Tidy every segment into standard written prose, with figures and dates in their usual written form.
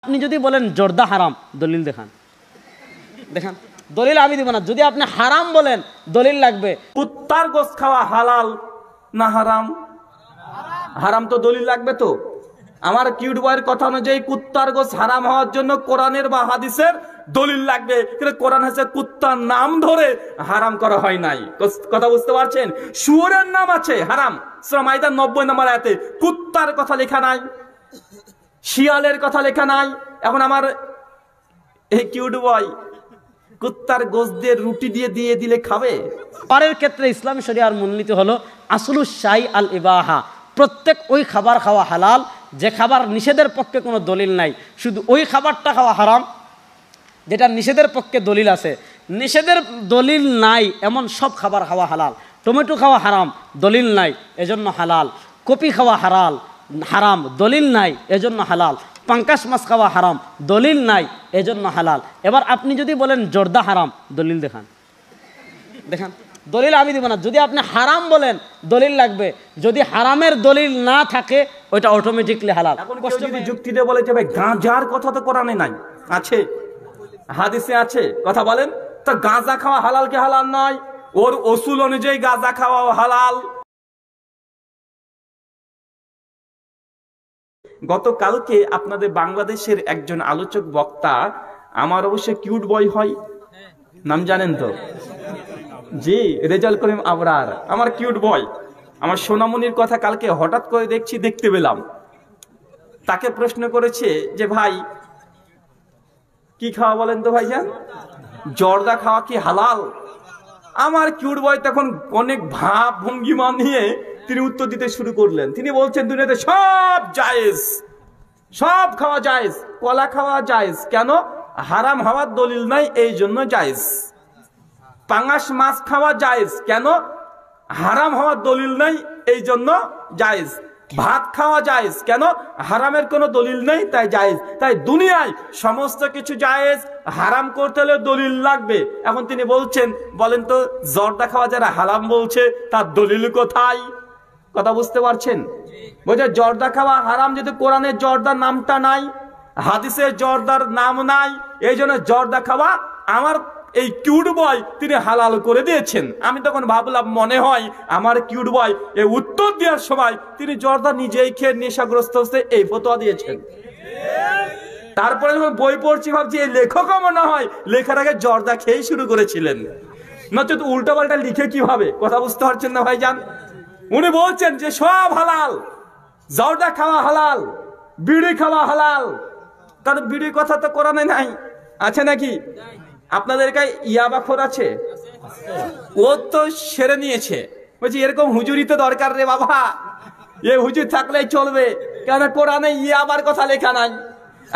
আপনি যদি বলেন জর্দা হারাম, দলিল দেখান। দেখান দলিল আমি দিব না। যদি আপনি হারাম বলেন দলিল লাগবে। কুত্তার গোশত খাওয়া হালাল না হারাম? হারাম তো দলিল লাগবে তো। আমার কিউট বয়ের কথা অনুযায়ী কুত্তার গোশত হারাম হওয়ার জন্য কোরআনের বা হাদিসের দলিল লাগবে। কিন্তু কোরআন আছে কুত্তার নাম ধরে হারাম করা হয় নাই। কথা বুঝতে পারছেন? শুয়োরের নাম আছে হারাম, সূরা মাইদা 90 নম্বর আয়াতে। কুত্তার কথা লেখা নাই, শিয়ালের কথা লেখা নাই। এখন আমার এই কিউট বয় কুত্তার গোশত দিয়ে রুটি দিয়ে দিলে খাবে? খাবারের ক্ষেত্রে ইসলামী শরিয়ার মূলনীতি হলো আসলুস শাই আল ইবাহা। প্রত্যেক ওই খাবার খাওয়া হালাল যে খাবার নিষেধের পক্ষে কোনো দলিল নাই। শুধু ওই খাবারটা খাওয়া হারাম যেটা নিষেধের পক্ষে দলিল আছে। নিষেধের দলিল নাই এমন সব খাবার খাওয়া হালাল। টমেটো খাওয়া হারাম, দলিল নাই এজন্য হালাল। কপি খাওয়া হারাম, দলিল নাই এজন্য হালাল। পাঙ্কাশ মাছ খাওয়া হারাম, দলিল নাই এজন্য হালাল। এবার আপনি যদি বলেন জর্দা হারাম, দলিল দেখান। দেখান দলিল আমি দিব না। যদি আপনি হারাম বলেন দলিল লাগবে। যদি হারামের দলিল না থাকে ওইটা অটোমেটিকলি হালাল। এখন কেউ যদি যুক্তি দিয়ে বলে যে ভাই গাঁজার কথা তো কোরআনে নাই, আছে হাদিসে আছে, কথা বলেন তো গাঁজা খাওয়া হালাল কি হালাল নয়? ওর ওসুল অনুযায়ী গাঁজা খাওয়া হালাল। গতকালকে আপনাদের বাংলাদেশের একজন আলোচক বক্তা, আমার অবশ্য কিউট বয় হয়, নাম জানেন তো? জি, রেজাউল করিম আবরার, আমার কিউট বয়, আমার সোনামণির কথা কালকে হঠাৎ করে দেখতে পেলাম। তাকে প্রশ্ন করেছে যে ভাই কি খাওয়া বলেন তো ভাইজান, জর্দা খাওয়া কি হালাল? আমার কিউট বয় তখন অনেক ভাব ভঙ্গিমা নিয়ে তিনি উত্তর দিতে শুরু করলেন। তিনি বলছেন দুনিয়াতে সব জায়েজ, সব খাওয়া জায়েজ। কলা খাওয়া জায়েজ কেন? হারাম হওয়ার দলিল নাই এই জন্য জায়েজ। পাঙ্গাস মাছ খাওয়া জায়েজ কেন? হারাম হওয়ার দলিল নাই এই জন্য জায়েজ। ভাত খাওয়া জায়েজ কেন? হারামের কোনো দলিল নেই তাই জায়েজ। তাই দুনিয়ায় সমস্ত কিছু জায়েজ, হারাম করতে হলে দলিল লাগবে। এখন তিনি বলছেন বলেন তো জর্দা খাওয়া যারা হারাম বলছে তার দলিল কোথায়? কথা বুঝতে পারছেন? বলছে জর্দা খাওয়া হারাম যদি কোরআনে জর্দার নামটা নাই, হাদিসে জর্দার নাম নাই, এই জন্য জর্দা খাওয়া আমার এই কিউট বয় তিনি হালাল করে দিয়েছেন। আমি তখন ভাবলাম মনে হয় আমার কিউট বয় এই উত্তর দেওয়ার সময় তিনি জর্দা নিজেই খেয়ে নেশাগ্রস্ত হচ্ছে এই ফতোয়া দিয়েছেন। তারপরে যখন বই পড়ছি ভাবছি এই লেখকও মনে হয় লেখার আগে জর্দা খেয়েই শুরু করেছিলেন, নচেত উল্টা পাল্টা লিখে কিভাবে? কথা বুঝতে পারছেন না ভাইজান? উনি বলছেন যে সব হালাল, জর্দা খাওয়া হালাল, বিড়ি খাওয়া হালাল। কারণ বিড়ির কথা তো কোরআনে নাই, আছে নাকি? আপনাদের কাছে ইয়াবাখোর আছে, ও তো সেরে নিয়েছে। বলছি এরকম হুজুরি তো দরকার রে বাবা, এ হুজুর থাকলেই চলবে। কেন কোরআনে ইয়াবার কথা লেখা নাই,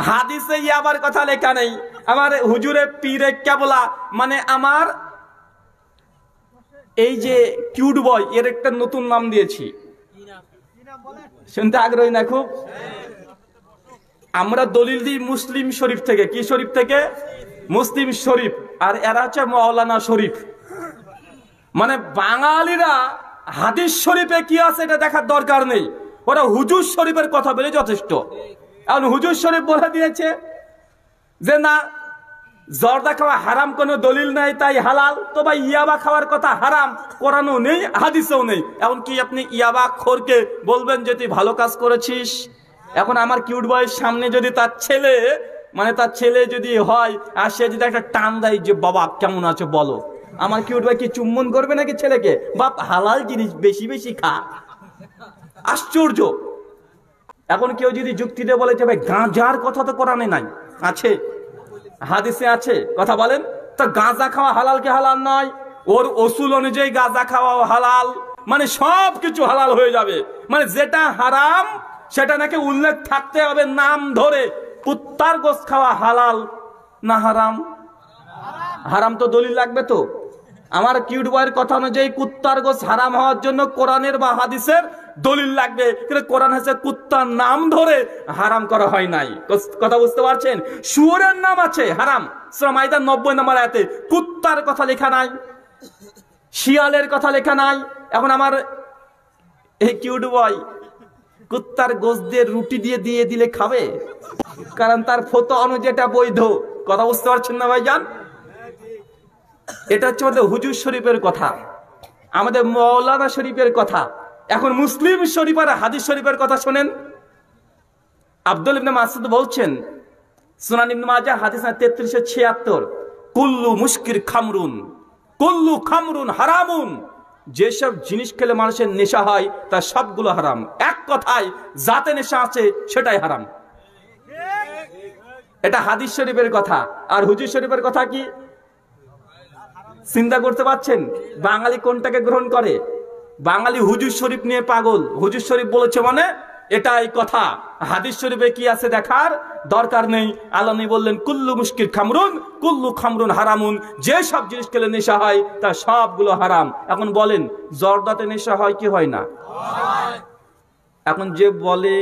হাদিসে ইয়াবার কথা লেখা নেই। আমার হুজুরে পীরে কেবলা মানে আমার এই যে কিউট বয় এর একটা নতুন নাম দিয়েছি, শুনতে আগ্রহী না খুব? আমরা দলিল দিই মুসলিম শরীফ থেকে। কি শরীফ থেকে? মুসলিম শরীফ। আর এরা হচ্ছে মাওলানা শরীফ। মানে বাঙালিরা হাদিস শরীফে কি আছে এটা দেখার দরকার নেই, ওরা হুজুর শরীফের কথা বলে যথেষ্ট। এখন হুজুর শরীফ বলে দিয়েছে যে না জর্দা খাওয়া হারাম কোনো দলিল নাই তাই হালাল। তো ভাই ইয়াবা খাওয়ার কথা হারাম, কোরআনেও নেই হাদিসেও নেই। এখন কি আপনি ইয়াবা খোরকে বলবেন যে তুই ভালো কাজ করেছিস? এখন আমার কিউট বয়ের সামনে যদি তার ছেলে মানে তার ছেলে যদি হয় আর সে যদি একটা টান দেয় যে বাবা কেমন আছো বলো, আমার কিউট বয় কি চুম্বন করবে নাকি ছেলেকে? বাপ হালাল জিনিস বেশি বেশি খা। আশ্চর্য। এখন কেউ যদি যুক্তি দিয়ে বলে যে ভাই গাঁজার কথা তো কোরআনে নাই, আছে হাদিসে আছে, কথা বলেন তো গাঁজা খাওয়া হালাল কি হালাল নয়? ওর ওসুল অনুযায়ী গাঁজা খাওয়া হালাল, মানে সব কিছু হালাল হয়ে যাবে। মানে যেটা হারাম সেটা নাকি উল্লেখ থাকতে হবে নাম ধরে। কুত্তার গোশত খাওয়া হালাল না হারাম? হারাম তো দলিল লাগবে তো। আমার কিউট বয়ের কথা অনুযায়ী কুত্তার গোশত হারাম হওয়ার জন্য কোরআনের বা হাদিসের দলিল লাগবে। কিন্তু কোরআন আছে কুত্তার নাম ধরে হারাম করা হয় নাই। কথা বুঝতে পারছেন? শুয়োরের নাম আছে হারাম, সূরা মাইদা 90 নম্বর আয়াতে। কুত্তার কথা লেখা নাই, শিয়ালের কথা লেখা নাই। এখন আমার এই কিউট বয় কুত্তার গোশত দিয়ে রুটি দিয়ে দিয়ে দিলে খাবে? কারণ তার ফতো অনুযায়ী এটা বৈধ। কথা বুঝতে পারছেন না ভাইজান? এটা হচ্ছে আমাদের হুজুর শরীফের কথা, আমাদের মৌলানা শরীফের কথা। এখন মুসলিম শরীফ আর হাদিস শরীফের কথা শোনেন। আব্দুল ইবনে মাসউদ বলছেন, সুনান ইবনে মাজাহ হাদিস 3376, কুল্লু মুস্কির খামরুন, কুল্লু খামরুন হারামুন। যেসব জিনিস খেলে মানুষের নেশা হয় তার সবগুলো হারাম। এক কথায় যাতে নেশা আছে সেটাই হারাম। এটা হাদিস শরীফের কথা। আর হুজুর শরীফের কথা কি চিন্তা করতে পারছেন? বাঙালি কোনটাকে গ্রহণ করে? বাঙালি হুজুর শরীফ নিয়ে পাগল। হুজুর শরীফ বলেছে মানে এটাই কথা। হাদিস শরীফে কি আছে দেখার দরকার নেই। আল্লাহ নবী বললেন, কুল্লু মুস্কির খামরুন, কুল্লু খামরুন হারামুন। যে সব জিনিস খেলে নেশা হয় তা সবগুলো হারাম। এখন বলেন, জর্দাতে নেশা হয় কি হয় না? এখন যে বলে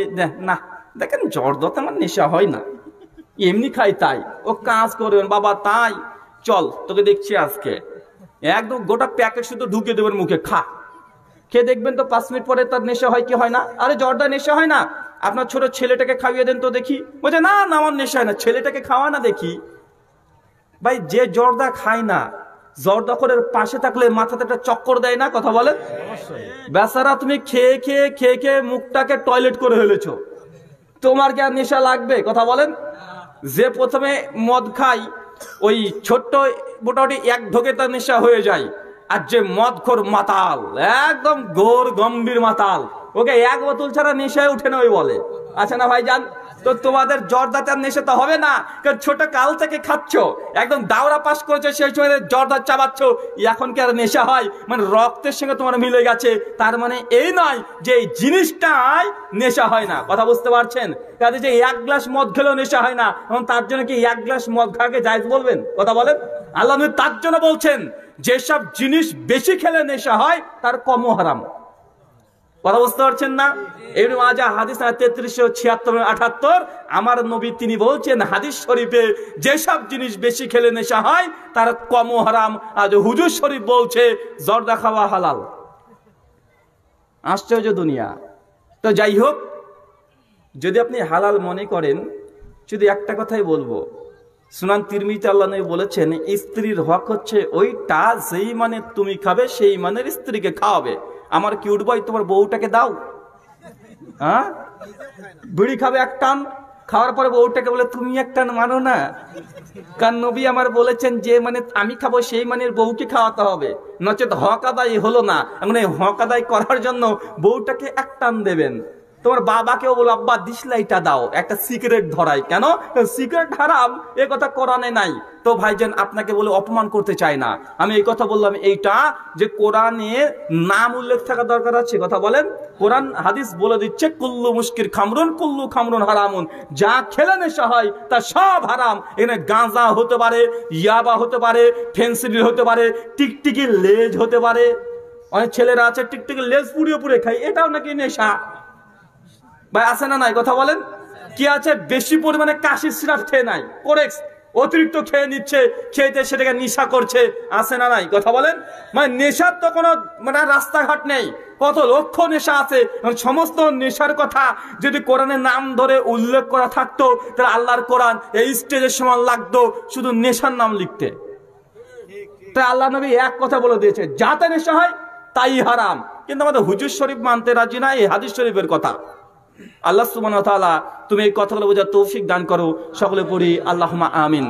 না, দেখেন জর্দাতে আমার নেশা হয় না, এমনি খাই তাই, ও কাজ করবেন বাবা, তাই চল তোকে দেখছি আজকে একদম গোটা প্যাকেট শুধু ঢুকে দেবেন মুখে, খা। খেয়ে দেখবেন তো 5 মিনিট পরে তার নেশা হয় কি হয় না? আরে জর্দা নেশা হয় না? আপনার ছোট ছেলেটাকে খাইয়ে দেন তো দেখি। বলছে না না আমার নেশা হয় না। ছেলেটাকে খাওয়া না দেখি। ভাই যে জর্দা খায় না, জর্দা করে পাশে থাকলে মাথাতে একটা চক্কর দেয় না? কথা বলেন। বেচারা তুমি খেয়ে খেয়ে খেয়ে খেয়ে মুখটাকে টয়লেট করে ফেলেছো, তোমার কি আর নেশা লাগবে? কথা বলেন। যে প্রথমে মদ খাই ওই ছোট্ট মোটামুটি এক ঢোকে তার নেশা হয়ে যায়, আর যে মদখোর মাতাল, একদম গোর গম্ভীর মাতাল, ওকে এক বোতল ছাড়া নেশায় উঠে না ওই বলে। আচ্ছা না ভাইজান? তো তোমাদের জর্দাতে নেশা তো হবে না, কারণ ছোট কাল থেকে খাচ্ছ, একদম দাওরা পাস করেছো, সেই সময় জর্দা চাবাচ্ছ, এখন কি আর নেশা হয়? মানে রক্তের সঙ্গে তোমার মিলে গেছে। তার মানে এই নয় যে এই জিনিসটাই নেশা হয় না। কথা বুঝতে পারছেন? কাজে যে 1 গ্লাস মদ খেলেও নেশা হয় না, এখন তার জন্য কি 1 গ্লাস মদ খাওয়াকে জায়েজ বলবেন? কথা বলেন। আল্লাহ নবী তার জন্য বলছেন, যেসব জিনিস বেশি খেলে নেশা হয় তার কমও হারাম। কথা বুঝতে পারছেন না? ইবনে মাজাহ হাদিস 3376-78, আমার নবী তিনি বলছেন হাদিস শরীফে, যেসব জিনিস বেশি খেলে নেশা হয় তার কমও হারাম। আর হুজুর শরীফ বলছে জর্দা খাওয়া হালাল। আশ্চর্য দুনিয়া। তো যাই হোক, যদি আপনি হালাল মনে করেন, শুধু একটা কথাই বলবো, সুনান তিরমিজিতে আল্লাহ নবী বলেছেন, স্ত্রীর হক হচ্ছে ওইটা যেই মানে তুমি খাবে সেই মানের স্ত্রীকে খাওয়াবে। আমার কিউট বয়, তোমার বউটাকে দাও, হ্যাঁ বিড়ি খাবে এক টান, খাওয়ার পরে বউটাকে বলে তুমি এক টান মানো না, কারণ নবী আমার বলেছেন যে মানে আমি খাবো সেই মানের বউকে খাওয়াতে হবে, নচেত হক আদায় হলো না। এখন এই হক আদায় করার জন্য বউটাকে এক টান দেবেন। তোমার বাবাকেও বলো, আব্বা ডিসলাইটা দাও, একটা সিগারেট ধরাই। কেন? সিগারেট হারাম, এ কথা কোরআনে নাই। তো ভাইজান আপনাকে বলে অপমান করতে চাই না, আমি এই কথা বললাম এইটা যে কোরআনে নাম উল্লেখ থাকা দরকার আছে। কথা বলেন। কোরআন হাদিস বলে দিচ্ছে কুল্লু মুস্কির খামরুন, কুল্লু খামরুন হারামুন। যা খেলে নেশা হয় তা সব হারাম। এখানে গাঁজা হতে পারে, ইয়াবা হতে পারে, ফেন্সিডিল হতে পারে, টিকটিকি লেজ হতে পারে। অনেক ছেলেরা আছে টিকটিকি লেজ পুড়িয়ে পুড়িয়ে খায়, এটাও নাকি নেশা। ভাই আছে না নাই? কথা বলেন। কি আছে বেশি পরিমাণে কাশি সিরাপ খেয়ে নাই, কোরেক্স অতিরিক্ত খেয়ে নিচ্ছে, খেয়ে সেটাকে নেশা করছে, আছে না নাই? কথা বলেন। মানে নেশার তো কোনো মানে রাস্তাঘাট নেই, কত লক্ষ নেশা আছে। সমস্ত নেশার কথা যদি কোরআনের নাম ধরে উল্লেখ করা থাকতো, তাহলে আল্লাহর কোরআন এই স্টেজের সমান লাগতো শুধু নেশার নাম লিখতে। তাই আল্লাহ নবী এক কথা বলে দিয়েছে, যাতে নেশা হয় তাই হারাম। কিন্তু আমাদের হুজুর শরীফ মানতে রাজি না এই হাদিস শরীফের কথা। আল্লাহ সুবহানাহু ওয়া তাআলা তুমি এই কথাগুলো বোঝার তৌফিক দান করো। সকলে পড়ি আল্লাহুম্মা আমিন।